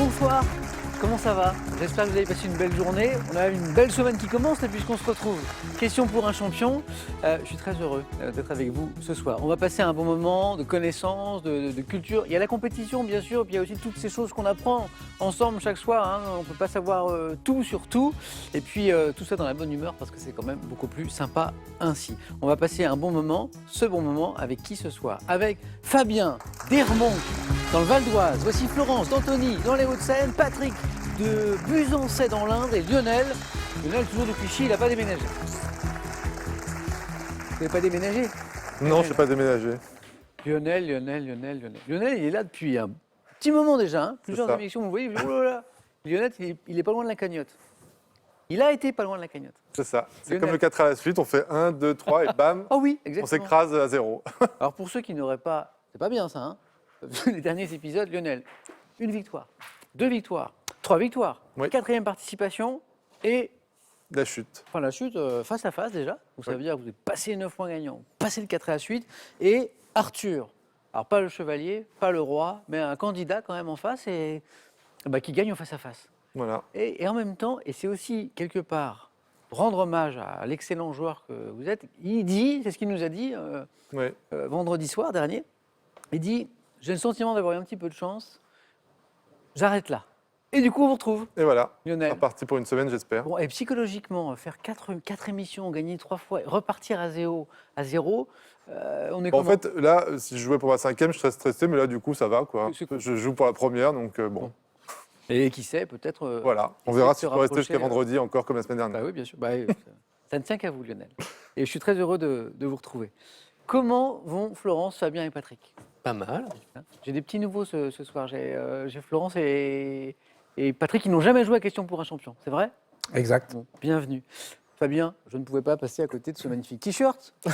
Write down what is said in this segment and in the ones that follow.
bonsoir, comment ça va? J'espère que vous avez passé une belle journée. On a une belle semaine qui commence là, puisqu'on se retrouve. Question pour un champion. Je suis très heureux d'être avec vous ce soir. On va passer un bon moment de connaissances, de culture. Il y a la compétition bien sûr, puis il y a aussi toutes ces choses qu'on apprend ensemble chaque soir. Hein. On ne peut pas savoir tout sur tout. Et puis tout ça dans la bonne humeur parce que c'est quand même beaucoup plus sympa ainsi. On va passer un bon moment, ce bon moment avec qui ce soir? Avec Fabien d'Ermont dans le Val d'Oise. Voici Florence d'Antony dans les Hauts-de-Seine, Patrick de Buzancais dans l'Indre et Lionel. Lionel toujours de Clichy, il n'a pas déménagé. Vous n'avez pas déménagé? Non, je n'ai pas déménagé. Lionel, il est là depuis un petit moment déjà, hein. Plusieurs émissions, vous voyez, oh là là. Lionel, il est pas loin de la cagnotte. Il a été pas loin de la cagnotte. C'est ça. C'est comme le 4 à la suite, on fait 1, 2, 3 et bam, Oh oui, exactement. on s'écrase à 0. Alors pour ceux qui n'auraient pas, c'est pas bien ça, hein, les derniers épisodes, Lionel, 1 victoire, 2 victoires, 3 victoires, Oui. 4e participation et La chute. enfin la chute face à face déjà. Donc ça veut dire que vous avez passé les 9 points gagnants, passé le 4 à la suite et Arthur. Alors pas le chevalier, pas le roi, mais un candidat quand même en face et qui gagne au face à face. Voilà. Et en même temps, et c'est aussi quelque part rendre hommage à l'excellent joueur que vous êtes, il dit, c'est ce qu'il nous a dit Oui. vendredi soir dernier, il dit, j'ai le sentiment d'avoir eu un petit peu de chance, j'arrête là. Et du coup, on vous retrouve, Et voilà. Lionel. Reparti pour une semaine, j'espère. Bon, et psychologiquement, faire 4 émissions, gagner 3 fois, repartir à zéro, on est Bon, en comment? fait, là, si je jouais pour ma 5e, je serais stressé, mais là, du coup, ça va, quoi. C'est cool. Je joue pour la première, donc bon. Et qui sait, peut-être... Voilà. On essayer verra de si se je peux rester rapprocher, jusqu'à vendredi encore comme la semaine dernière. Bah oui, bien sûr. Ça ne tient qu'à vous, Lionel. Et je suis très heureux de vous retrouver. Comment vont Florence, Fabien et Patrick? Pas mal. J'ai des petits nouveaux ce soir. J'ai Florence et Patrick qui n'ont jamais joué à Question pour un champion. C'est vrai? Exact. Bon, bienvenue. Fabien, je ne pouvais pas passer à côté de ce magnifique t-shirt. Vous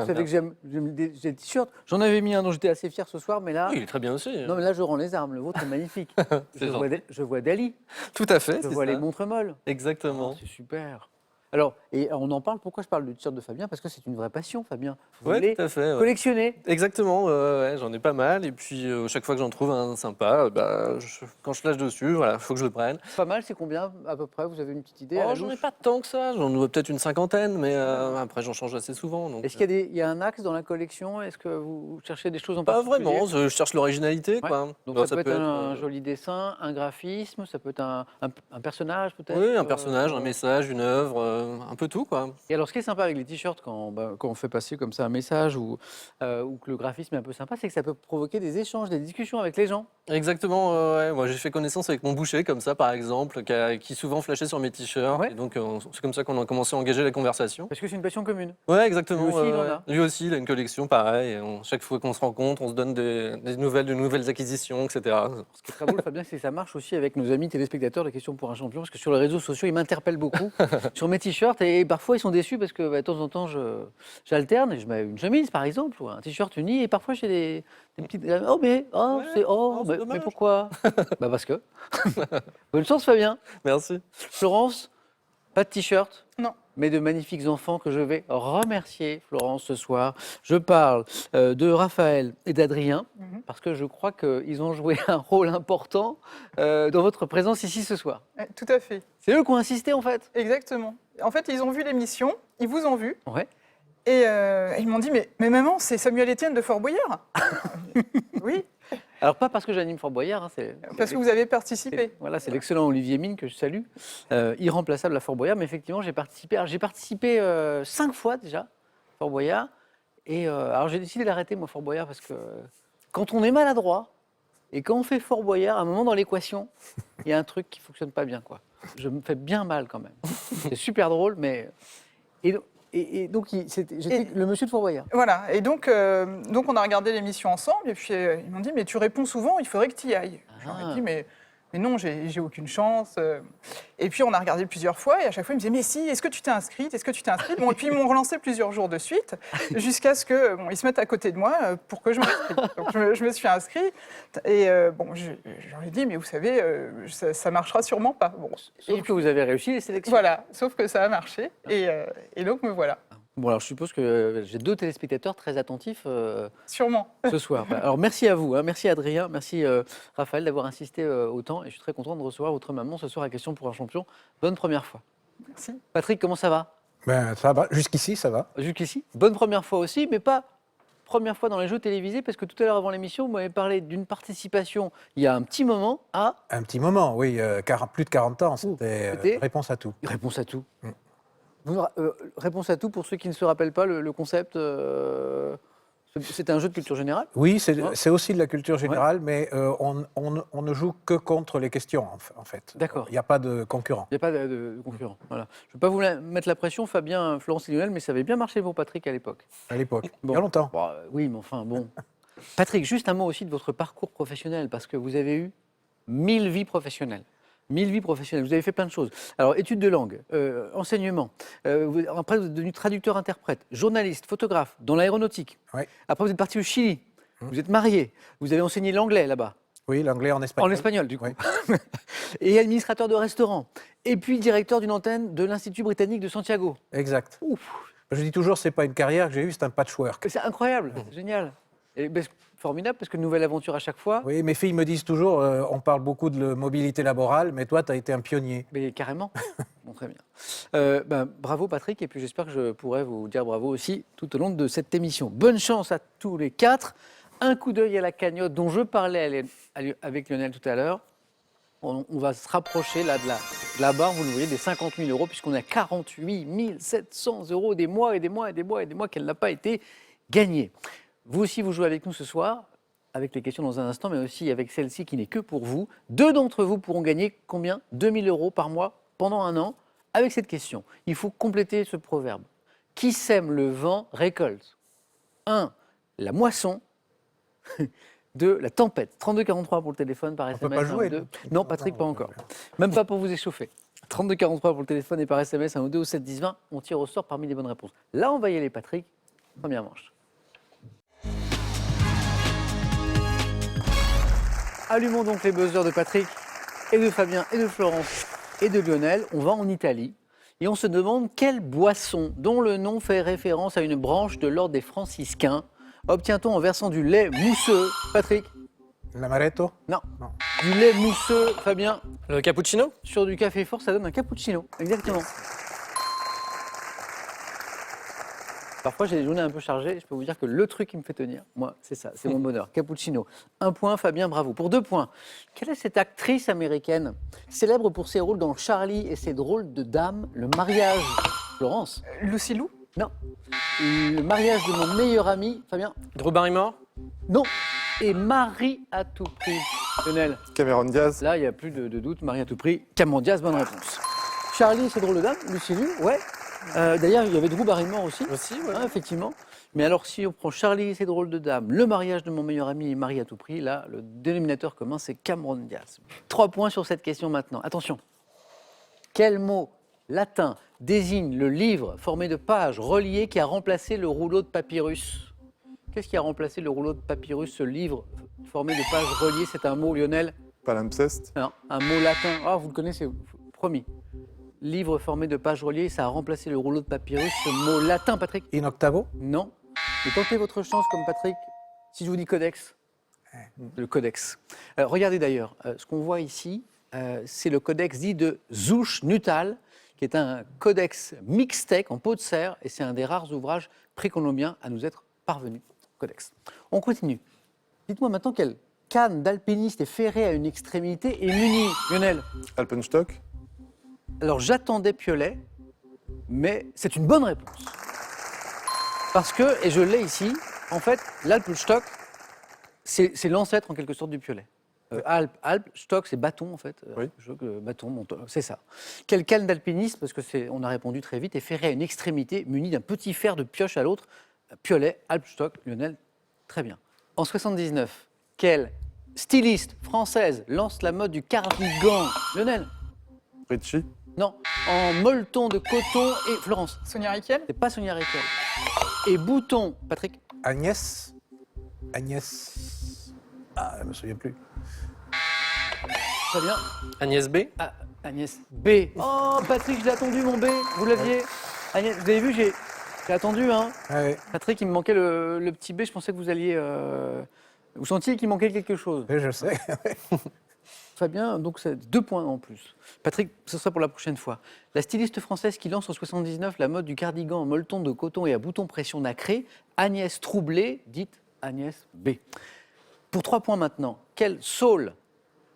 savez que j'aime des t-shirts. J'en avais mis un dont j'étais assez fier ce soir, mais là... Oui, il est très bien aussi. Non, mais là, je rends les armes. Le vôtre est magnifique. C'est je vois Dali. Tout à fait, Je c'est vois ça. les montres molles. Exactement. Oh, c'est super. Alors, et on en parle, pourquoi je parle du t-shirt de Fabien? Parce que c'est une vraie passion, Fabien. Vous Ouais, voulez tout à fait. Ouais. collectionner. Exactement, ouais, j'en ai pas mal. Et puis, chaque fois que j'en trouve un sympa, quand je lâche dessus, voilà, faut que je le prenne. Pas mal, c'est combien à peu près? Vous avez une petite idée à la J'en ai louche? pas tant que ça, j'en ai peut-être une cinquantaine, mais après, j'en change assez souvent. Donc, Est-ce qu'il y a un axe dans la collection? Est-ce que vous cherchez des choses en pas particulier? vraiment, je cherche l'originalité, Ouais. quoi. Donc Bon, ça peut être un euh, joli dessin, un graphisme, ça peut être un personnage peut-être? Oui, un personnage, un message, une œuvre, un peu tout, quoi. Et alors ce qui est sympa avec les t-shirts quand on fait passer comme ça un message ou que le graphisme est un peu sympa, c'est que ça peut provoquer des échanges, des discussions avec les gens. Exactement, ouais. Moi j'ai fait connaissance avec mon boucher, comme ça par exemple, qui souvent flashait sur mes t-shirts. Ouais. Et donc c'est comme ça qu'on a commencé à engager la conversation. Parce que c'est une passion commune. Ouais, exactement. Lui aussi, il en ouais. a. Lui aussi, il a une collection, pareil. Et chaque fois qu'on se rencontre, on se donne des nouvelles, de nouvelles acquisitions, etc. Ce qui est très beau, Fabien, c'est que ça marche aussi avec nos amis téléspectateurs de Questions pour un champion, parce que sur les réseaux sociaux, ils m'interpellent beaucoup sur mes t-shirts et parfois ils sont déçus parce que de temps en temps, j'alterne et je mets une chemise par exemple ou un t-shirt uni et parfois j'ai des petites... Ouais, c'est mais dommage. pourquoi? Parce que... Bonne chance Fabien. Merci. Florence, pas de t-shirt? Non. Mais de magnifiques enfants que je vais remercier, Florence, ce soir. Je parle de Raphaël et d'Adrien, parce que je crois qu'ils ont joué un rôle important dans votre présence ici ce soir. Tout à fait, C'est eux qui ont insisté, en fait. exactement. En fait, ils ont vu l'émission, ils vous ont vu, Ouais. et ils m'ont dit mais maman, c'est Samuel Etienne de Fort Boyard. Oui, Alors, pas parce que j'anime Fort Boyard, hein, parce que vous avez participé. Voilà, c'est l'excellent Olivier Mine que je salue, irremplaçable à Fort Boyard. Mais effectivement, j'ai participé. Alors, j'ai participé 5 fois déjà, à Fort Boyard. Et alors, j'ai décidé d'arrêter, moi, Fort Boyard, parce que quand on est maladroit et quand on fait Fort Boyard, à un moment dans l'équation, il y a un truc qui ne fonctionne pas bien, quoi. Je me fais bien mal quand même. C'est super drôle, mais. Et donc, j'étais le monsieur de Fort Boyard. Voilà, et donc on a regardé l'émission ensemble, et puis ils m'ont dit mais tu réponds souvent, il faudrait que tu y ailles. Je leur ai dit mais non, j'ai aucune chance. Et puis on a regardé plusieurs fois, et à chaque fois ils me disaient mais si, est-ce que tu t'es inscrite? Est-ce que tu t'es inscrite? Bon, et puis ils m'ont relancé plusieurs jours de suite, jusqu'à ce que ils se mettent à côté de moi pour que je m'inscrive. Donc je me suis inscrite, et je leur ai dit mais vous savez, ça marchera sûrement pas. Bon, Sauf que vous avez réussi les sélections. voilà, sauf que ça a marché, et donc me voilà. Bon, alors je suppose que j'ai 2 téléspectateurs très attentifs Sûrement. ce soir. Alors merci à vous, hein. Merci Adrien, merci Raphaël d'avoir insisté autant. Et je suis très content de recevoir votre maman ce soir à Question pour un champion. Bonne première fois. Merci. Patrick, comment ça va? Ben, ça va, jusqu'ici, ça va. Jusqu'ici. Bonne première fois aussi, mais pas première fois dans les jeux télévisés, parce que tout à l'heure avant l'émission, vous m'avez parlé d'une participation il y a un petit moment à Un petit moment, oui, plus de 40 ans, c'était c'était réponse à tout. Réponse à tout. Réponse à tout, pour ceux qui ne se rappellent pas le concept, c'est un jeu de culture générale. Oui, Ouais. c'est aussi de la culture générale, mais on ne joue que contre les questions, en fait. D'accord. Il n'y a pas de concurrent. Il n'y a pas de concurrent. Voilà. Je ne vais pas vous mettre la pression, Fabien, Florence et Lionel, mais ça avait bien marché pour Patrick à l'époque. À l'époque, Bon. il y a longtemps. Bon, oui, mais enfin, bon. Patrick, juste un mot aussi de votre parcours professionnel, parce que vous avez eu 1000 vies professionnelles. 1000 vies professionnelles, vous avez fait plein de choses. Alors, études de langue, enseignement, après vous êtes devenu traducteur-interprète, journaliste, photographe, dans l'aéronautique. Ouais. Après, vous êtes parti au Chili, vous êtes marié, vous avez enseigné l'anglais là-bas, Oui, l'anglais en espagnol. en espagnol du coup, Oui. et administrateur de restaurant, et puis directeur d'une antenne de l'Institut britannique de Santiago. Exact. Ouf, Je dis toujours, c'est pas une carrière que j'ai eue, c'est un patchwork. c'est incroyable, c'est génial. Et, ben, formidable, parce que nouvelle aventure à chaque fois. Oui, mes filles me disent toujours, on parle beaucoup de mobilité laborale, mais toi, tu as été un pionnier. Mais carrément. Bon, très bien. Bravo Patrick, et puis j'espère que je pourrai vous dire bravo aussi tout au long de cette émission. Bonne chance à tous les 4. Un coup d'œil à la cagnotte dont je parlais avec Lionel tout à l'heure. On va se rapprocher là de la barre, vous le voyez, des 50 000 euros, puisqu'on a 48 700 euros des mois et des mois et des mois et des mois qu'elle n'a pas été gagnée. Vous aussi, vous jouez avec nous ce soir, avec les questions dans un instant, mais aussi avec celle-ci qui n'est que pour vous. 2 d'entre vous pourront gagner combien? 2 000 euros par mois pendant un an avec cette question. Il faut compléter ce proverbe. Qui sème le vent récolte. 1. La moisson. 2. La tempête. 3243 pour le téléphone, par On SMS. peut pas jouer, 1 ou 2. nous. Non, Patrick, pas encore. Même pas pour vous échauffer. 3243 pour le téléphone et par SMS, 1 ou 2 au 7 10 20. On tire au sort parmi les bonnes réponses. Là, on va y aller, Patrick. Première manche. Allumons donc les buzzers de Patrick et de Fabien et de Florence et de Lionel. On va en Italie et on se demande quelle boisson, dont le nom fait référence à une branche de l'ordre des franciscains, obtient-on en versant du lait mousseux. Patrick? L'amaretto? Non. Non. Du lait mousseux, Fabien. Le cappuccino? Sur du café fort, ça donne un cappuccino. Exactement. Parfois, j'ai des journées un peu chargées. Je peux vous dire que le truc qui me fait tenir, moi, c'est ça, c'est mon bonheur. Cappuccino. 1 point, Fabien, bravo. Pour 2 points, quelle est cette actrice américaine célèbre pour ses rôles dans Charlie et ses drôles de dames, Le mariage? Florence? Lucy Lou? Non. Le mariage de mon meilleur ami, Fabien? Drew Barrymore? Non. Et Marie à tout prix. Lionel? Cameron Diaz. Là, il n'y a plus de doute. Marie à tout prix. Cameron Diaz, bonne réponse. Charlie et ses drôles de dames, Lucy Liu, ouais. D'ailleurs, il y avait Drew Barrymore aussi. Aussi, ouais. Hein, effectivement. Mais alors, si on prend Charlie et ses drôles de dames, le mariage de mon meilleur ami et Marie à tout prix, là, le dénominateur commun, c'est Cameron Diaz. 3 points sur cette question maintenant. Attention. Quel mot latin désigne le livre formé de pages reliées qui a remplacé le rouleau de papyrus? Qu'est-ce qui a remplacé le rouleau de papyrus, ce livre formé de pages reliées? C'est un mot, Lionel? Palimpseste. Non, un mot latin. Ah, vous le connaissez, promis. Livre formé de pages reliées, ça a remplacé le rouleau de papyrus. Ce mot latin, Patrick? In octavo? Non. Mais tentez votre chance comme Patrick. Si je vous dis codex. Le codex. Regardez d'ailleurs, ce qu'on voit ici, c'est le codex dit de Zush-Nuttall, qui est un codex mixtèque en peau de serre, et c'est un des rares ouvrages précolombiens à nous être parvenu. Codex. On continue. Dites-moi maintenant quelle canne d'alpiniste est ferrée à une extrémité et munie, Lionel? Alpenstock. Alors j'attendais Piolet, mais c'est une bonne réponse. Parce que, et je l'ai ici, en fait, l'Alpenstock, c'est l'ancêtre en quelque sorte du Piolet. Alpenstock, c'est bâton en fait. Oui. Bâton, c'est ça. Quelle canne d'alpiniste, parce que on a répondu très vite, est ferrée à une extrémité, munie d'un petit fer de pioche à l'autre. Piolet, Alpenstock, Lionel, très bien. En 79, quelle styliste française lance la mode du cardigan? Lionel? Ritchie. Non, en molleton de coton et Florence. Sonia Rykiel? C'est pas Sonia Rykiel. Et bouton, Patrick? Agnès? Agnès? Ah, je ne me souviens plus. Très bien. Agnès B? Ah, Agnès B. Oh, Patrick, je l'ai attendu, mon B. Vous l'aviez? Agnès, vous avez vu, J'ai attendu, hein. Ouais, Patrick, il me manquait le petit B. Je pensais que vous alliez. Vous sentiez qu'il manquait quelque chose. oui, je sais. Fabien, donc c'est 2 points en plus. Patrick, ce sera pour la prochaine fois. La styliste française qui lance en 79 la mode du cardigan en molleton de coton et à bouton pression nacré, Agnès Troublé, dite Agnès B. Pour 3 points maintenant, quel saule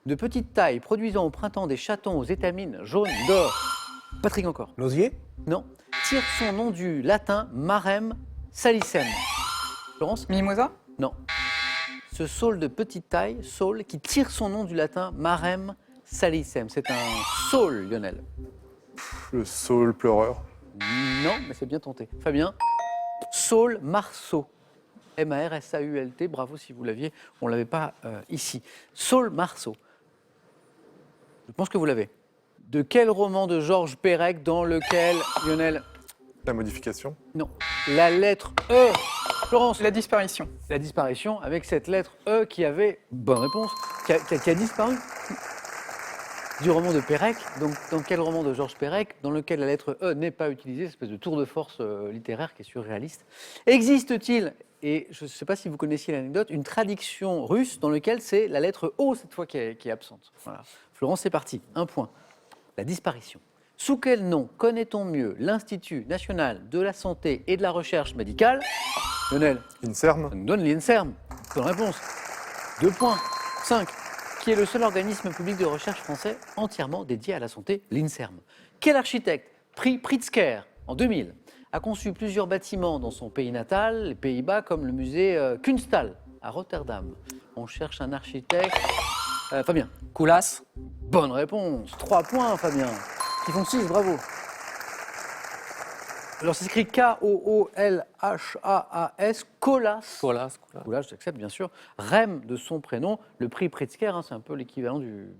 de petite taille produisant au printemps des chatons aux étamines jaunes d'or? Patrick encore. L'osier? Non. Tire son nom du latin marem salicem. Florence? Mimosa? Non. Ce saule de petite taille, saule, qui tire son nom du latin marem salicem. C'est un saule, Lionel. Le saule pleureur. Non, mais c'est bien tenté. Fabien? Saule marceau. M-A-R-S-A-U-L-T. Bravo si vous l'aviez. On ne l'avait pas ici. Saule marceau. Je pense que vous l'avez. De quel roman de Georges Perec dans lequel, Lionel? La modification. Non. La lettre E. Florence? La disparition. La disparition avec cette lettre E qui avait, bonne réponse, qui a disparu du roman de Perec. Donc, dans quel roman de Georges Perec, dans lequel la lettre E n'est pas utilisée, cette espèce de tour de force littéraire qui est surréaliste. Existe-t-il, et je ne sais pas si vous connaissiez l'anecdote, une traduction russe dans laquelle c'est la lettre O cette fois qui est absente. Voilà. Florence, c'est parti. 1 point. La disparition. Sous quel nom connaît-on mieux l'Institut national de la santé et de la recherche médicale? Lionel? Inserm. Ça nous donne l'INSERM. Bonne réponse. 2 points. 5. Qui est le seul organisme public de recherche français entièrement dédié à la santé, l'INSERM. Quel architecte, prix Pritzker en 2000, a conçu plusieurs bâtiments dans son pays natal, les Pays-Bas, comme le musée Kunsthal à Rotterdam? On cherche un architecte. Fabien? Coulas. Bonne réponse. 3 points, Fabien. Qui font 6, bravo. Alors, c'est écrit K-O-O-L-H-A-A-S, Colas. Coulas. Colas, j'accepte bien sûr. Rem de son prénom, le prix Pritzker, hein, c'est un peu l'équivalent du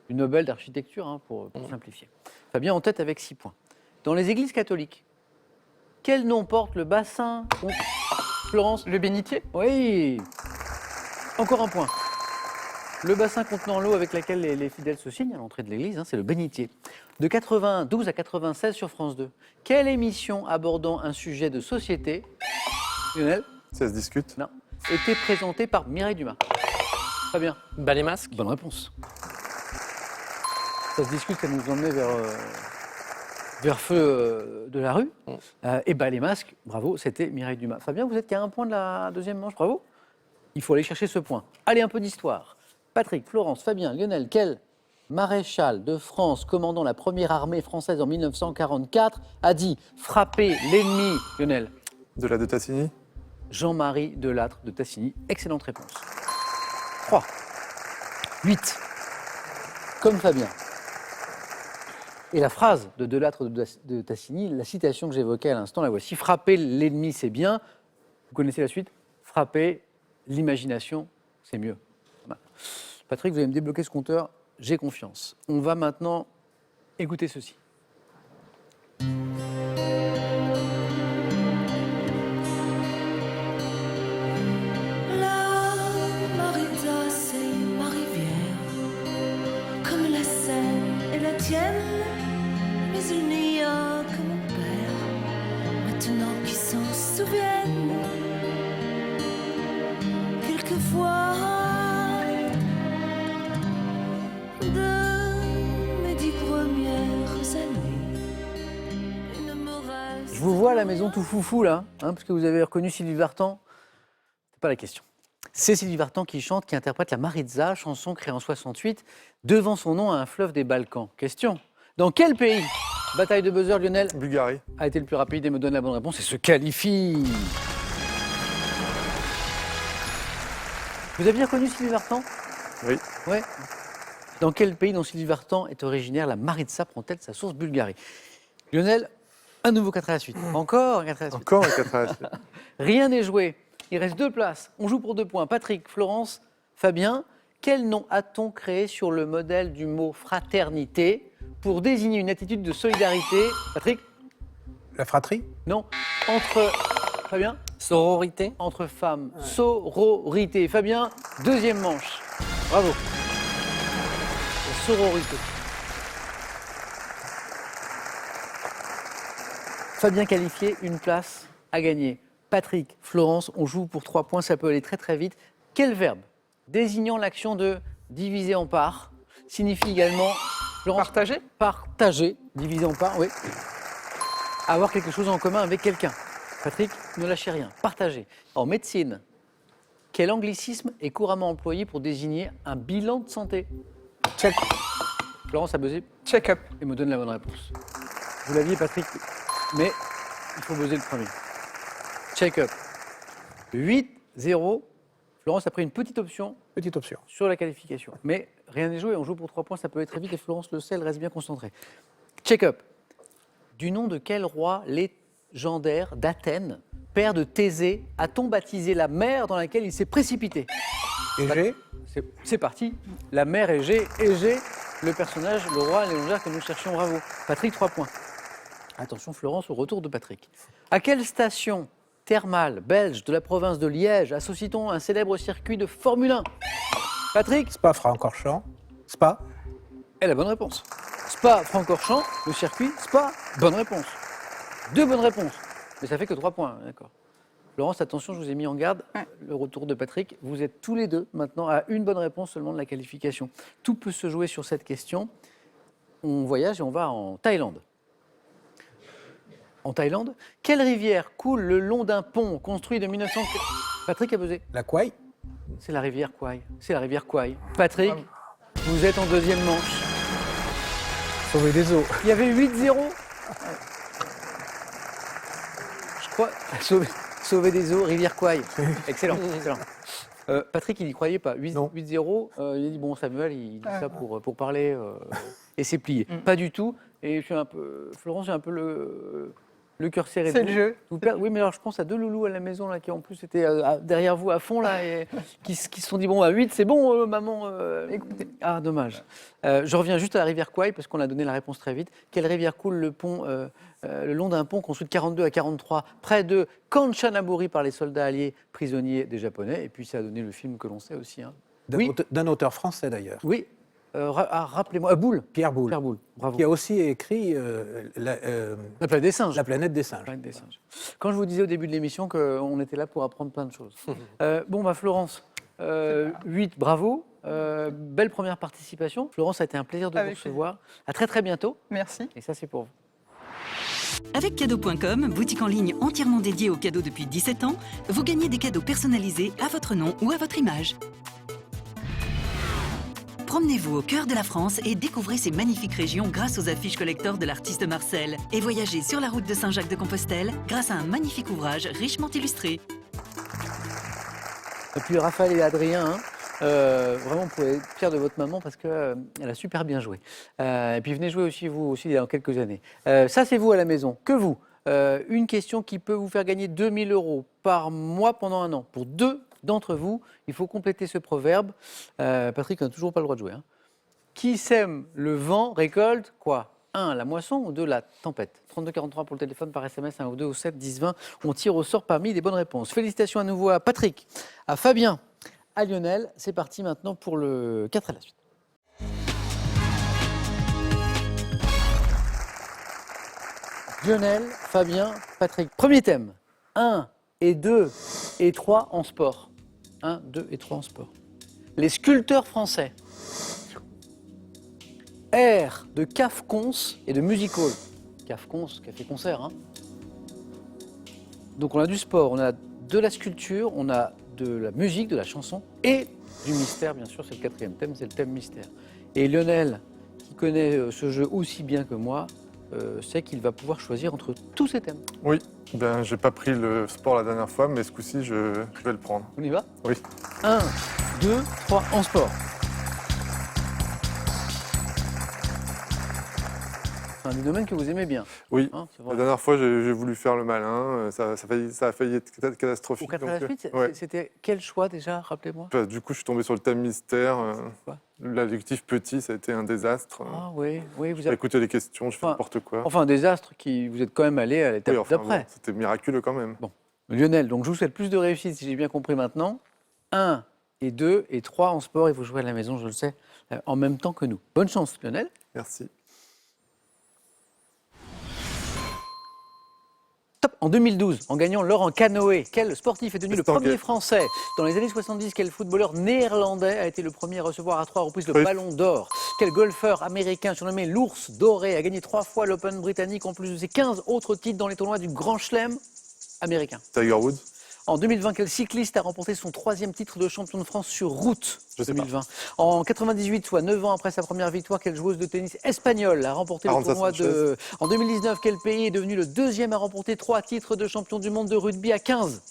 Nobel d'architecture, hein, pour simplifier. Fabien en tête avec 6 points. Dans les églises catholiques, quel nom porte le bassin? Florence? Le bénitier? Oui. Encore 1 point. Le bassin contenant l'eau avec laquelle les fidèles se signent à l'entrée de l'église, hein, c'est le bénitier. De 92 à 96 sur France 2. Quelle émission abordant un sujet de société, Lionel? Ça se discute. Non. Était présentée par Mireille Dumas. Très bien. Bas les masques. Bonne réponse. Ça se discute, ça nous emmenait vers Feu de la rue. Et bah les masques, bravo, c'était Mireille Dumas. Fabien, vous êtes qu'à 1 point de la deuxième manche, bravo. Il faut aller chercher ce point. Allez, un peu d'histoire. Patrick, Florence, Fabien, Lionel, quel maréchal de France commandant la première armée française en 1944 a dit « Frapper l'ennemi », Lionel? De la de Tassigny. Jean-Marie Delattre de Tassigny. Excellente réponse. 3. 8. Comme Fabien. Et la phrase de Delattre de Tassigny, la citation que j'évoquais à l'instant, la voici. Frapper l'ennemi, c'est bien. Vous connaissez la suite? Frapper l'imagination, c'est mieux. Voilà. Patrick, vous allez me débloquer ce compteur. J'ai confiance. On va maintenant écouter ceci. La Marita, c'est ma rivière, comme la Seine et la tienne, mais il n'y a que mon père, maintenant qui s'en souvienne. Quelquefois, de mes 10 premières années, il ne me reste... Je vous vois à la maison tout foufou là, hein, parce que vous avez reconnu Sylvie Vartan. C'est pas la question. C'est Sylvie Vartan qui chante, qui interprète la Maritza, chanson créée en 68, devant son nom à un fleuve des Balkans. Question. Dans quel pays, bataille de buzzer, Lionel, Bulgarie. a été le plus rapide et me donne la bonne réponse et se qualifie? Vous aviez reconnu Sylvie Vartan? Oui. Ouais. Dans quel pays dont Sylvie Vartan est originaire, la Maritza prend-elle sa source? Bulgarie. Lionel, un nouveau 4 à la suite. Encore un 4 à la suite. Encore un 4 à la suite. Rien n'est joué. Il reste 2 places. On joue pour 2 points. Patrick, Florence, Fabien, quel nom a-t-on créé sur le modèle du mot fraternité pour désigner une attitude de solidarité? Patrick? La fratrie? Non. Entre... Fabien? Sororité. Entre femmes. Sororité. Fabien, deuxième manche. Bravo. La sororité. Fabien qualifié, une place à gagner. Patrick, Florence, on joue pour 3 points, ça peut aller très très vite. Quel verbe désignant l'action de diviser en parts signifie également, Florence, Partager. partager, diviser en parts, oui. Avoir quelque chose en commun avec quelqu'un. Patrick, ne lâchez rien. Partager. En médecine, quel anglicisme est couramment employé pour désigner un bilan de santé? Check. Florence a buzzé Check-up. et me donne la bonne réponse. Vous l'aviez, Patrick, mais il faut buzzer le premier. Check-up. 8-0. Florence a pris une petite option Petite option. sur la qualification. Mais rien n'est joué, on joue pour 3 points, ça peut être très vite et Florence le sait, elle reste bien concentrée. Check-up. Du nom de quel roi légendaire d'Athènes, père de Thésée, a-t-on baptisé la mer dans laquelle il s'est précipité? Égée. C'est parti. La mer Égée, le personnage, le roi légendaire que nous cherchions, bravo. Patrick, 3 points. Attention Florence, au retour de Patrick. À quelle station thermale belge de la province de Liège associe-t-on un célèbre circuit de Formule 1? Patrick, Spa-Francorchamps. Spa. est la bonne réponse. Spa-Francorchamps, le circuit, Spa, bonne réponse. 2 bonnes réponses. Mais ça fait que 3 points, d'accord. Florence, attention, je vous ai mis en garde. Ouais. Le retour de Patrick, vous êtes tous les deux maintenant à une bonne réponse seulement de la qualification. Tout peut se jouer sur cette question. On voyage et on va en Thaïlande. En Thaïlande, quelle rivière coule le long d'un pont construit de 1900... Patrick a buzzé. La Kouai. C'est la rivière Kouai. C'est la rivière Kouai. Patrick, vous êtes en deuxième manche. Sauver des eaux. Il y avait 8-0. Je crois. Sauver des eaux, rivière Kouai. Excellent. Excellent. Patrick, il n'y croyait pas. 8-0. Non. Il a dit bon, Samuel, il dit ça pour parler. Et c'est plié. Pas du tout. Et je suis un peu. Florence, j'ai un peu le cœur serré. C'est le jeu. Oui, mais alors je pense à 2 loulous à la maison là, qui en plus étaient derrière vous à fond là, et qui se sont dit bon, à 8, c'est bon, maman. Écoutez. Ah, dommage. Je reviens juste à la rivière Kouai parce qu'on a donné la réponse très vite. Quelle rivière coule le long d'un pont construit de 42 à 43 près de Kanchanaburi par les soldats alliés prisonniers des Japonais? Et puis ça a donné le film que l'on sait aussi. Hein. Oui. D'un auteur français d'ailleurs. Oui. Rappelez-moi. Boulle. Pierre Boulle. Pierre Boulle. Bravo. Qui a aussi écrit La planète des singes. La planète des singes. Planète des singes. Quand je vous disais au début de l'émission qu'on était là pour apprendre plein de choses. Florence, 8, bravo. Belle première participation. Florence, ça a été un plaisir de Avec vous recevoir. À très très bientôt. Merci. Et ça, c'est pour vous. Avec cadeau.com, boutique en ligne entièrement dédiée aux cadeaux depuis 17 ans, vous gagnez des cadeaux personnalisés à votre nom ou à votre image. Promenez-vous au cœur de la France et découvrez ces magnifiques régions grâce aux affiches collector de l'artiste Marcel. Et voyagez sur la route de Saint-Jacques-de-Compostelle grâce à un magnifique ouvrage richement illustré. Et puis Raphaël et Adrien, vraiment, vous pouvez être fiers de votre maman parce qu'elle a super bien joué. Et puis venez jouer aussi, vous aussi, dans quelques années. Ça, c'est vous à la maison. Que vous. Une question qui peut vous faire gagner 2 000 € par mois pendant 1 an. Pour 2 d'entre vous, il faut compléter ce proverbe. Patrick n'a toujours pas le droit de jouer. Hein. Qui sème le vent récolte quoi? 1, la moisson ou 2, la tempête? 32-43 pour le téléphone, par SMS, 1 ou 2 au 7 10 20. On tire au sort parmi les bonnes réponses. Félicitations à nouveau à Patrick, à Fabien, à Lionel. C'est parti maintenant pour le 4 à la suite. Lionel, Fabien, Patrick. Premier thème. 1 et 2 et 3 en sport. 1, 2 et 3 en sport. Les sculpteurs français. R de CAF-Cons et de Music Hall. CAF-Cons, café-concert. Hein. Donc on a du sport, on a de la sculpture, on a de la musique, de la chanson et du mystère, bien sûr, c'est le 4e thème, c'est le thème mystère. Et Lionel, qui connaît ce jeu aussi bien que moi, sait qu'il va pouvoir choisir entre tous ces thèmes. Oui, j'ai pas pris le sport la dernière fois, mais ce coup-ci, je vais le prendre. On y va? Oui. 1, 2, 3, en sport. C'est un des domaines que vous aimez bien. Oui, Hein, c'est la vrai. dernière fois, j'ai voulu faire le malin, ça a failli être Au catastrophique. 4 à la donc, suite, ouais. c'était quel choix déjà, rappelez-moi? Du coup, je suis tombé sur le thème mystère. Quoi L'adjectif petit, ça a été un désastre. Ah oui, oui, vous J'ai avez... écouté les questions, je fais Enfin, n'importe quoi. Enfin, un désastre qui vous êtes quand même allé à l'étape Oui, enfin, d'après. bon, c'était miraculeux quand même. Bon. Lionel, donc je vous souhaite plus de réussite si j'ai bien compris maintenant. 1 et 2 et 3 en sport, et vous jouez à la maison, je le sais, en même temps que nous. Bonne chance, Lionel. Merci. Top. En 2012, en gagnant l'or en canoë, quel sportif est devenu le Estanguet. premier Français? Dans les années 70, quel footballeur néerlandais a été le premier à recevoir à 3 reprises le Cruyff. ballon d'or? Quel golfeur américain surnommé l'ours doré a gagné 3 fois l'Open britannique en plus de ses 15 autres titres dans les tournois du Grand Chelem américain? Tiger Woods. En 2020, quel cycliste a remporté son 3e titre de champion de France sur route? Je sais pas. 2020. En 98, soit 9 ans après sa première victoire, quelle joueuse de tennis espagnole a remporté le Arantxa tournoi de... En 2019, quel pays est devenu le 2e à remporter 3 titres de champion du monde de rugby à 15?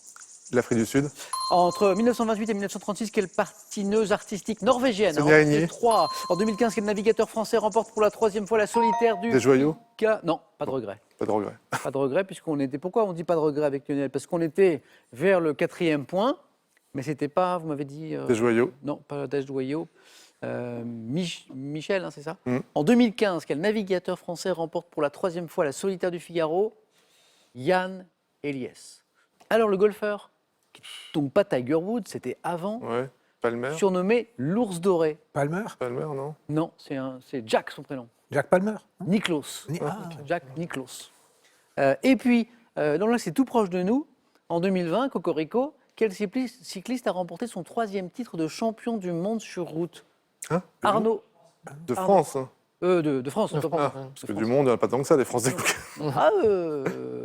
L'Afrique du Sud. Entre 1928 et 1936, quelle patineuse artistique norvégienne a Sonia remporté Aigné. 3? En 2015, quel navigateur français remporte pour la 3e fois la solitaire du... Des joyaux. Non, pas de regret. Pas de regret. Pas de regret, puisqu'on était... Pourquoi on dit pas de regret avec Lionel? Parce qu'on était vers le 4e point, mais c'était pas, vous m'avez dit... Des joyaux. Non, pas Dash Joyau. Michel, hein, c'est ça? Mm. En 2015, quel navigateur français remporte pour la 3e fois la solitaire du Figaro? Yann Eliès. Alors le golfeur, donc pas Tiger Woods, c'était avant, Ouais. Palmer. surnommé l'ours doré. Palmer? Palmer, non? Non, c'est Jack son prénom. Jack Palmer? Niklos. Ah, Jack Niklos. Et puis, donc là c'est tout proche de nous, en 2020, Cocorico, quel cycliste a remporté son 3e titre de champion du monde sur route? Hein? Arnaud. De France. Hein. De France. autant pour Ah, moi. parce que du monde, il n'y en a pas tant que ça, des Français. Ah,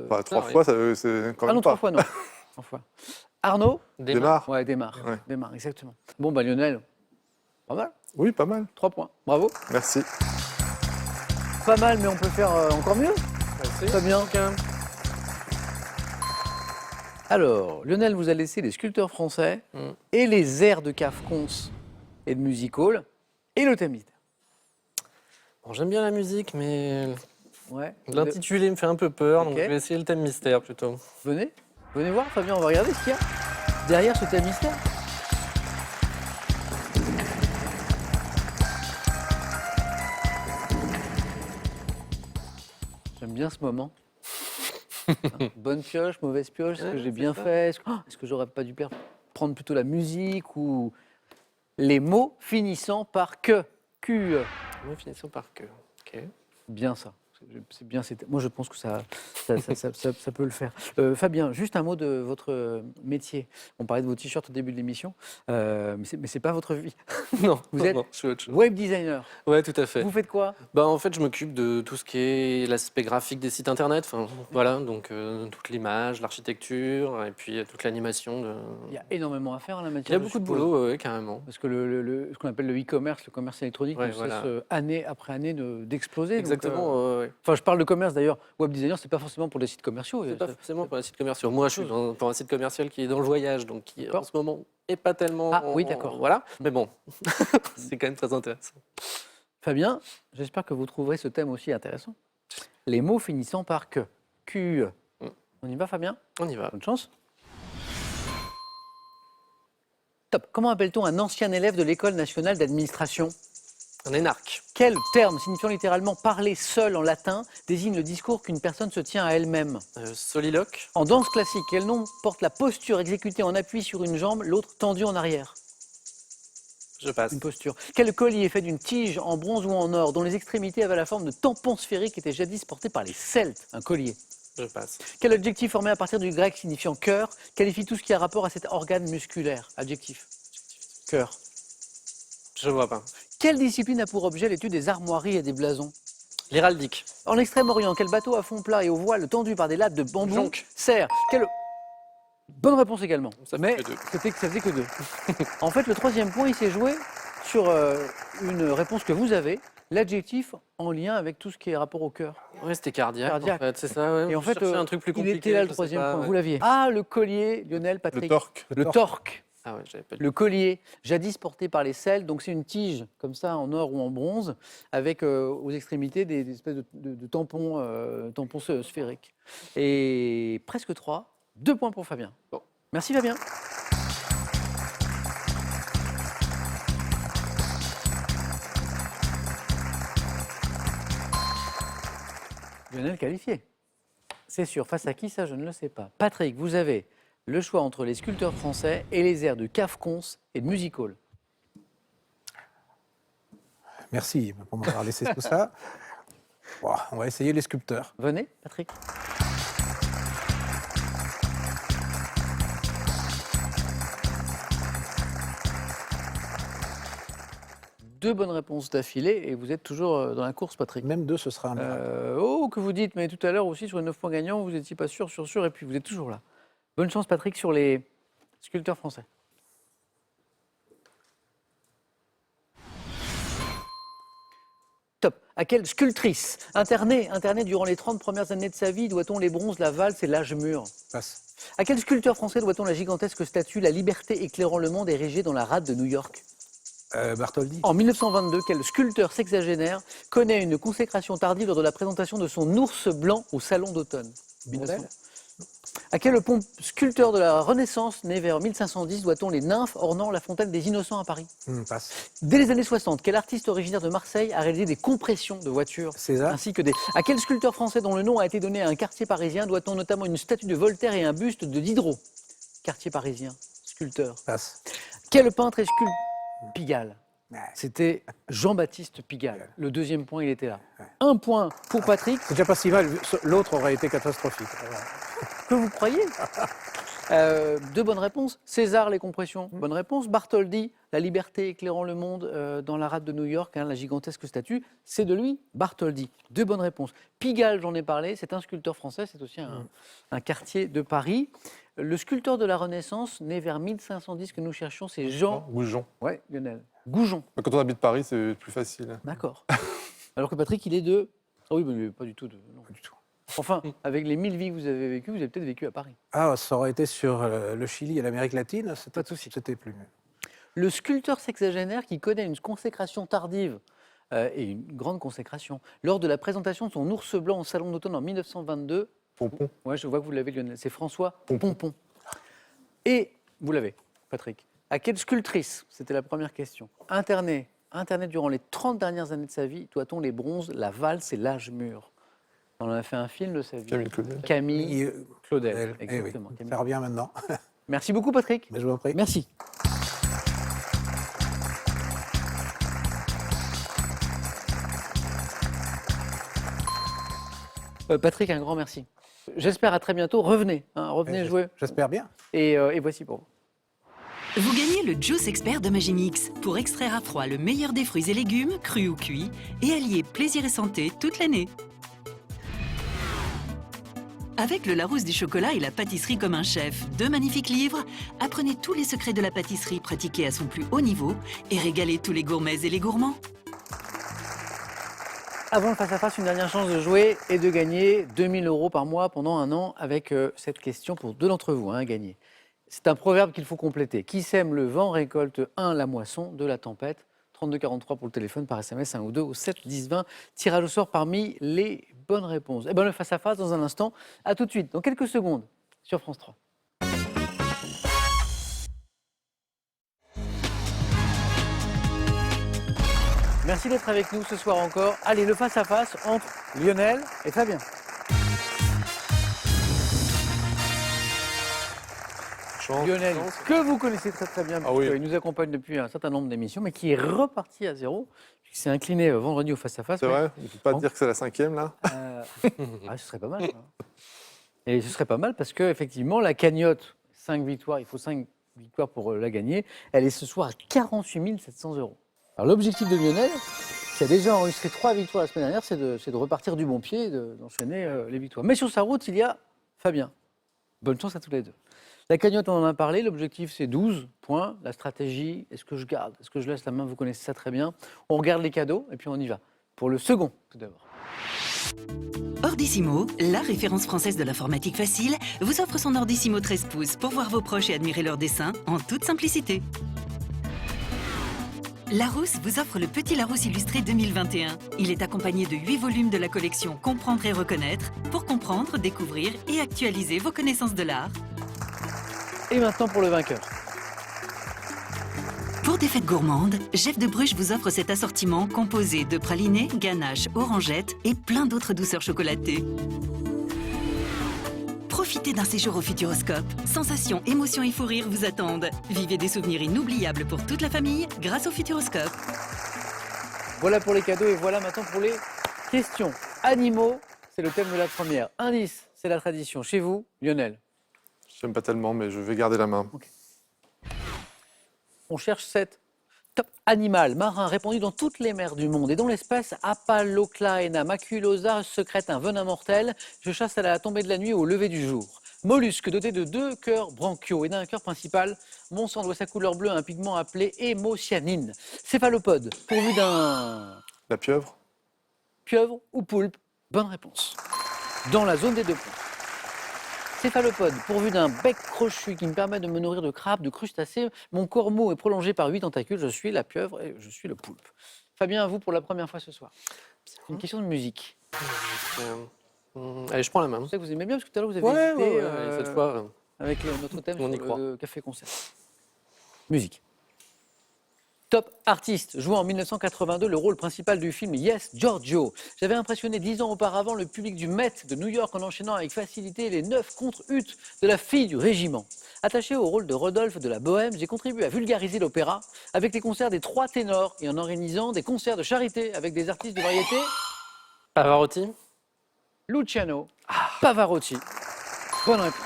Enfin, 3 oui. fois, c'est quand ah même non, pas. 3 fois non. 3 fois. Arnaud? Démarre. Ouais, démarre. Ouais. Démarre, exactement. Bon, bah Lionel, pas mal. Oui, pas mal. 3 points. Bravo. Merci. Pas mal, mais on peut faire encore mieux. Très bien. Alors, Lionel vous a laissé les sculpteurs français et les airs de Cafcons et de Music Hall et le thème mystère. Bon, j'aime bien la musique, mais Ouais. l'intitulé me fait un peu peur, donc Ok. je vais essayer le thème mystère plutôt. Venez voir, Fabien, on va regarder ce qu'il y a derrière ce thème mystère. J'aime bien ce moment. Bonne pioche, mauvaise pioche, est-ce que Ouais, j'ai c'est bien ça. fait? Est-ce que j'aurais pas dû prendre plutôt la musique ou les mots finissant par que? Q. Oui, finissons par que. Ok. Bien ça. C'est bien. Moi, je pense que ça peut le faire. Fabien, juste un mot de votre métier. On parlait de vos t-shirts au début de l'émission, mais c'est pas votre vie. Non, Vous non, êtes non, je fais autre chose. Web designer. Ouais, tout à fait. Vous faites quoi? Bah, en fait, je m'occupe de tout ce qui est l'aspect graphique des sites internet. Enfin, voilà, donc toute l'image, l'architecture, et puis toute l'animation. Il y a énormément à faire en la Il matière. y a je beaucoup de suppose. boulot, ouais, carrément. Parce que ce qu'on appelle le e-commerce, le commerce électronique, Ouais, ne cesse voilà. Année après année d'exploser. Donc, Exactement. Ouais. enfin, je parle de commerce d'ailleurs. Web designer, c'est pas forcément pour des sites commerciaux. C'est pas forcément pour un site commercial. Moi, je suis pour un site commercial qui est dans le voyage, donc qui D'accord. en ce moment est pas tellement. Ah, oui, d'accord. Voilà, mais bon, c'est quand même très intéressant. Fabien, j'espère que vous trouverez ce thème aussi intéressant. Les mots finissant par que. Q. On y va, Fabien? On y va. Bonne chance. Top. Comment appelle-t-on un ancien élève de l'École nationale d'administration? Un énarque. Quel terme signifiant littéralement parler seul en latin désigne le discours qu'une personne se tient à elle-même? Soliloque. En danse classique, quel nom porte la posture exécutée en appui sur une jambe, l'autre tendue en arrière? Je passe. Une posture. Quel collier est fait d'une tige en bronze ou en or dont les extrémités avaient la forme de tampons sphériques qui étaient jadis portés par les Celtes? Un collier. Je passe. Quel adjectif formé à partir du grec signifiant cœur qualifie tout ce qui a rapport à cet organe musculaire? Adjectif. Cœur. Je vois pas. Quelle discipline a pour objet l'étude des armoiries et des blasons? L'héraldique. En Extrême-Orient, quel bateau à fond plat et au voile tendu par des lattes de bambou Jonque. sert? Bonne réponse également. Ça fait Mais que deux. ça faisait que 2. En fait, le 3e point, il s'est joué sur une réponse que vous avez, l'adjectif en lien avec tout ce qui est rapport au cœur. Ouais, c'était cardiaque. Cardiaque. En fait, c'est ça. Ouais. Et en Je fait, cherchais un truc plus il compliqué. était là le je sais 3e pas, point. ouais. Vous l'aviez. Ah, le collier, Lionel, Patrick. Le torque. Le torque. Ah ouais, j'avais pas lu. Le collier, jadis porté par les Celtes, donc c'est une tige comme ça en or ou en bronze, avec aux extrémités des espèces de tampons, tampons sphériques. Et presque 3, 2 points pour Fabien. Bon. Merci Fabien. Lionel qualifié. C'est sûr. Face à qui ça, je ne le sais pas. Patrick, vous avez le choix entre les sculpteurs français et les airs de Cafcons et de Music Hall. Merci pour m'avoir laissé tout ça. Bon, on va essayer les sculpteurs. Venez, Patrick. 2 bonnes réponses d'affilée et vous êtes toujours dans la course, Patrick. Même 2, ce sera un miracle. Oh, que vous dites, mais tout à l'heure aussi sur les 9 points gagnants, vous n'étiez pas sûr, et puis vous êtes toujours là. Bonne chance, Patrick, sur les sculpteurs français. Top. À quelle sculptrice internée durant les 30 premières années de sa vie doit-on les bronzes, la valse et l'âge mûr? Passe. À quel sculpteur français doit-on la gigantesque statue La liberté éclairant le monde érigée dans la rade de New York? Bartholdi. En 1922, quel sculpteur sexagénaire connaît une consécration tardive lors de la présentation de son ours blanc au Salon d'automne? Bourdelle. À quel sculpteur de la Renaissance, né vers 1510, doit-on les nymphes ornant la fontaine des Innocents à Paris? Passe. Dès les années 60, quel artiste originaire de Marseille a réalisé des compressions de voitures César. ainsi que des... À quel sculpteur français dont le nom a été donné à un quartier parisien doit-on notamment une statue de Voltaire et un buste de Diderot? Quartier parisien, sculpteur. Passe. Quel peintre est sculpteur? Pigalle. Ouais. C'était Jean-Baptiste Pigalle. Le deuxième point, il était là. 1 point pour Patrick. C'est déjà pas si mal. L'autre aurait été catastrophique. Que vous croyez 2 bonnes réponses. César, les compressions. Bonne réponse. Bartholdi, la liberté éclairant le monde dans la rade de New York, la gigantesque statue. C'est de lui, Bartholdi. 2 bonnes réponses. Pigalle, j'en ai parlé. C'est un sculpteur français. C'est aussi un quartier de Paris. Le sculpteur de la Renaissance, né vers 1510 que nous cherchions, c'est Jean... Goujon. Ouais, Lionel. Goujon. Quand on habite Paris, c'est plus facile. D'accord. Alors que Patrick, il est de... Ah oui, mais pas du tout. Non, Pas du tout. Enfin, avec les 1000 vies que vous avez vécues, vous avez peut-être vécu à Paris. Ah, ça aurait été sur le Chili et l'Amérique latine. Pas de souci. C'était plus mieux. Le sculpteur sexagénaire qui connaît une consécration tardive et une grande consécration lors de la présentation de son ours blanc au Salon d'automne en 1922. Pompon. Ouais, je vois que vous l'avez, Lionel. C'est François Pompon. Et vous l'avez, Patrick. À quelle sculptrice, c'était la première question, internée durant les 30 dernières années de sa vie, doit-on les bronzes, la valse et l'âge mûr? On en a fait un film de sa vie. Camille Claudel. Camille Claudel. Eh oui, Exactement. Camille. ça revient maintenant. Merci beaucoup, Patrick. Mais je vous en prie. Merci. Patrick, un grand merci. J'espère à très bientôt. Revenez, revenez jouer. J'espère bien. Et voici pour vous. Vous gagnez le Juice Expert de Magimix pour extraire à froid le meilleur des fruits et légumes, crus ou cuits, et allier plaisir et santé toute l'année. Avec le Larousse du chocolat et la pâtisserie comme un chef, 2 magnifiques livres, apprenez tous les secrets de la pâtisserie pratiquée à son plus haut niveau et régalez tous les gourmets et les gourmands. Avant le face-à-face, une dernière chance de jouer et de gagner 2000 € par mois pendant 1 an avec cette question pour 2 d'entre vous à gagner. C'est un proverbe qu'il faut compléter. Qui sème le vent récolte 1 la moisson de la tempête. 3243 pour le téléphone, par SMS 1 ou 2 au 7 10 20. Tirage au sort parmi les bonnes réponses. Et bien le face-à-face dans un instant. À tout de suite, dans quelques secondes, sur France 3. Merci d'être avec nous ce soir encore. Allez, le face-à-face entre Lionel et Fabien. Lionel, que vous connaissez très très bien, oui. il nous accompagne depuis un certain nombre d'émissions, mais qui est reparti à zéro, puisqu'il s'est incliné vendredi au face-à-face. C'est vrai? On ne peut pas dire que c'est la 5e, là? Ce serait pas mal. Ça. Et ce serait pas mal parce qu'effectivement, la cagnotte, 5 victoires, il faut 5 victoires pour la gagner, elle est ce soir à 48 700 €. Alors l'objectif de Lionel, qui a déjà enregistré 3 victoires la semaine dernière, c'est de repartir du bon pied et d'enchaîner les victoires. Mais sur sa route, il y a Fabien. Bonne chance à tous les deux. La cagnotte, on en a parlé. L'objectif, c'est 12 points. La stratégie, est-ce que je garde? Est-ce que je laisse la main? Vous connaissez ça très bien. On regarde les cadeaux et puis on y va. Pour le second, tout d'abord. Ordissimo, la référence française de l'informatique facile, vous offre son Ordissimo 13 pouces pour voir vos proches et admirer leurs dessins en toute simplicité. Larousse vous offre le Petit Larousse illustré 2021. Il est accompagné de 8 volumes de la collection Comprendre et reconnaître pour comprendre, découvrir et actualiser vos connaissances de l'art. Et maintenant pour le vainqueur. Pour des fêtes gourmandes, Jeff de Bruges vous offre cet assortiment composé de pralinés, ganaches, orangettes et plein d'autres douceurs chocolatées. Profitez d'un séjour au Futuroscope. Sensations, émotions et fou rires vous attendent. Vivez des souvenirs inoubliables pour toute la famille grâce au Futuroscope. Voilà pour les cadeaux et voilà maintenant pour les questions. Animaux, c'est le thème de la première. Indice, c'est la tradition. Chez vous, Lionel. J'aime pas tellement, mais je vais garder la main. On cherche 7 Top. Animal marin répandu dans toutes les mers du monde et dont l'espèce Apaloclaena maculosa secrète un venin mortel. Je chasse à la tombée de la nuit ou au lever du jour. Mollusque doté de 2 cœurs branchiaux et d'un cœur principal. Mon sang doit sa couleur bleue à un pigment appelé hémocyanine. Céphalopode pourvu d'un La pieuvre. pieuvre ou poulpe. Bonne réponse. Dans la zone des 2 points. Céphalopode pourvu d'un bec crochu qui me permet de me nourrir de crabes, de crustacés. Mon corps mou est prolongé par 8 tentacules. Je suis la pieuvre et je suis le poulpe. Fabien, à vous pour la première fois ce soir. Une question de musique. Allez, je prends la main. Je sais que vous aimez bien parce que tout à l'heure vous avez hésité Allez, cette fois, avec notre thème on y sur croit. le café-concert. Musique. Top artiste, jouant en 1982 le rôle principal du film Yes, Giorgio. J'avais impressionné 10 ans auparavant le public du Met de New York en enchaînant avec facilité les 9 contre-huttes de la fille du régiment. Attaché au rôle de Rodolphe de la Bohème, j'ai contribué à vulgariser l'opéra avec les concerts des 3 ténors et en organisant des concerts de charité avec des artistes de variété. Pavarotti. Luciano Pavarotti. Bonne réponse.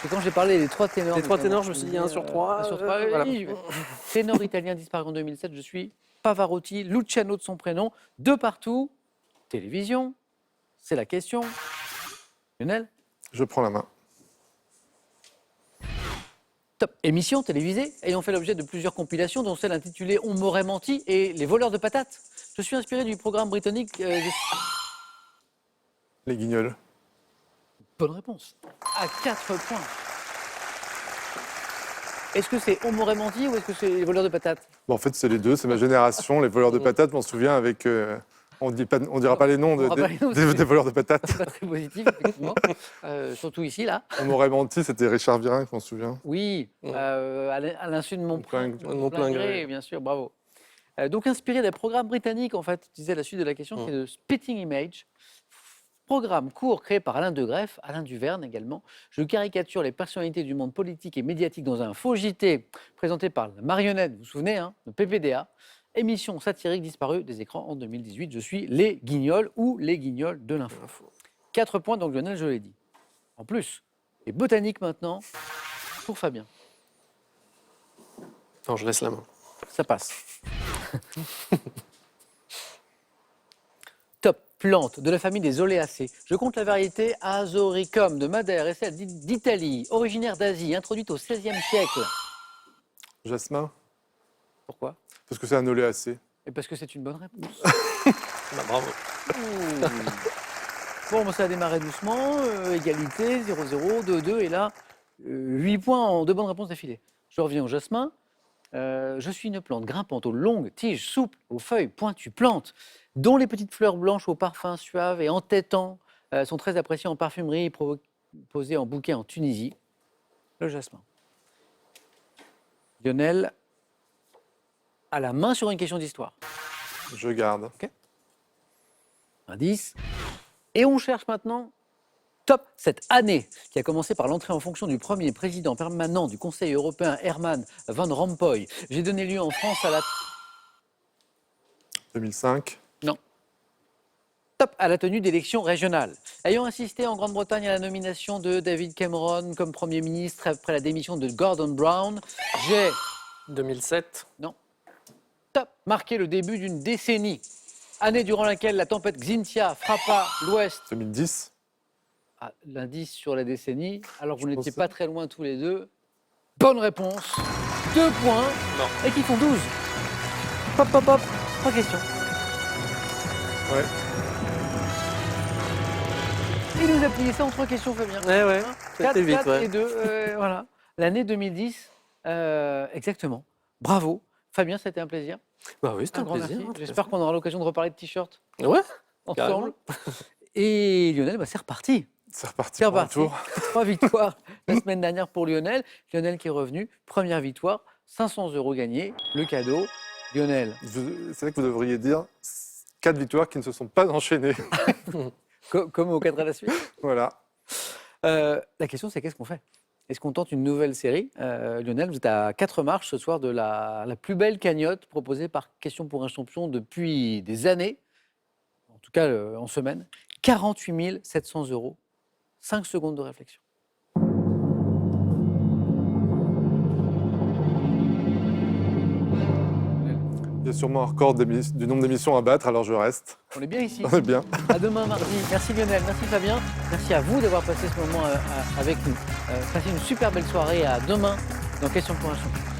Et quand j'ai parlé des 3 ténors... Les 3 notamment, ténors, je me suis dit 1 sur 3. 1 sur 3, voilà. oui. Ténor italien disparu en 2007, je suis Pavarotti, Luciano de son prénom, de partout. Télévision, c'est la question. Lionel, Je prends la main. top. Émission télévisée ayant fait l'objet de plusieurs compilations, dont celle intitulée On m'aurait menti et Les voleurs de patates. Je suis inspiré du programme britannique... Les Guignols. Bonne réponse. À 4 points. Est-ce que c'est On m'aurait menti ou est-ce que c'est Les voleurs de patates? Bon, en fait, c'est les deux. C'est ma génération. Les voleurs de patates, je m'en souviens avec... on dira pas les noms On dira pas les noms, des voleurs de patates. C'est pas très positif, effectivement. Surtout ici, là. On m'aurait menti, c'était Richard Virin, je m'en souviens. Oui, à l'insu de mon plein gré. gré, bien sûr, bravo. Donc inspiré d'un programme britannique, en fait, disait la suite de la question, qui est de Spitting Image. Programme court créé par Alain de Greff, Alain Duverne également. Je caricature les personnalités du monde politique et médiatique dans un faux JT présenté par la marionnette, vous vous souvenez, hein, de PPDA. Émission satirique disparue des écrans en 2018. Je suis les Guignols ou les Guignols de l'info. 4 points, donc Lionel, je l'ai dit. En plus, et botanique maintenant pour Fabien. Non, je laisse la main. Ça passe. Top plante de la famille des Oléacées. Je compte la variété Azoricum de Madère et celle d'Italie, originaire d'Asie, introduite au XVIe siècle. Jasmin, Pourquoi? parce que c'est un oléacé. Et parce que c'est une bonne réponse. Bah, bravo. Bon, ça a démarré doucement, égalité, 0-0, 2-2, et là, 8 points en 2 bonnes réponses d'affilée. Je reviens au jasmin. Je suis une plante grimpante aux longues tiges souples, aux feuilles pointues, plantes dont les petites fleurs blanches au parfum suave et entêtant sont très appréciées en parfumerie et posées en bouquet en Tunisie. Le jasmin. Lionel a la main sur une question d'histoire. Je garde. Indice. Et on cherche maintenant top cette année qui a commencé par l'entrée en fonction du premier président permanent du Conseil européen Herman Van Rompuy. J'ai donné lieu en France à la 2005. top à la tenue d'élections régionales. Ayant assisté en Grande-Bretagne à la nomination de David Cameron comme Premier ministre après la démission de Gordon Brown, j'ai 2007. top marqué le début d'une décennie. Année durant laquelle la tempête Xynthia frappa l'Ouest. 2010. Ah, l'indice sur la décennie, alors que vous n'étiez pense pas très loin tous les deux. Bonne réponse. 2 points. Non. Et qui font 12. Hop, hop, hop. 3 questions. Ouais. Il nous a plié ça en 3 questions, Fabien. Ouais. Ça a 4, été vite, 4 ouais. et 2. Voilà. L'année 2010. Exactement. Bravo. Fabien, c'était un plaisir. Bah oui, c'était un grand plaisir. merci. tout à J'espère qu'on aura l'occasion de reparler de t-shirts fait. Ouais. ensemble. Et Lionel, c'est reparti. C'est reparti C'est pour un reparti. tour. 3 victoires la semaine dernière pour Lionel. Lionel qui est revenu. Première victoire, 500 € gagnés. Le cadeau. Lionel, C'est là que vous devriez dire 4 victoires qui ne se sont pas enchaînées. comme au 4 à la suite. Voilà. La question, c'est qu'est-ce qu'on fait? Est-ce qu'on tente une nouvelle série? Lionel, vous êtes à 4 marches ce soir de la plus belle cagnotte proposée par Question pour un champion depuis des années, en tout cas en semaine. 48 700 €. 5 secondes de réflexion. J'ai sûrement un record du nombre d'émissions à battre, alors je reste. On est bien ici. On est bien. À demain mardi. Merci Lionel, merci Fabien. Merci à vous d'avoir passé ce moment avec nous. Passez une super belle soirée. À demain dans Question pour un champion.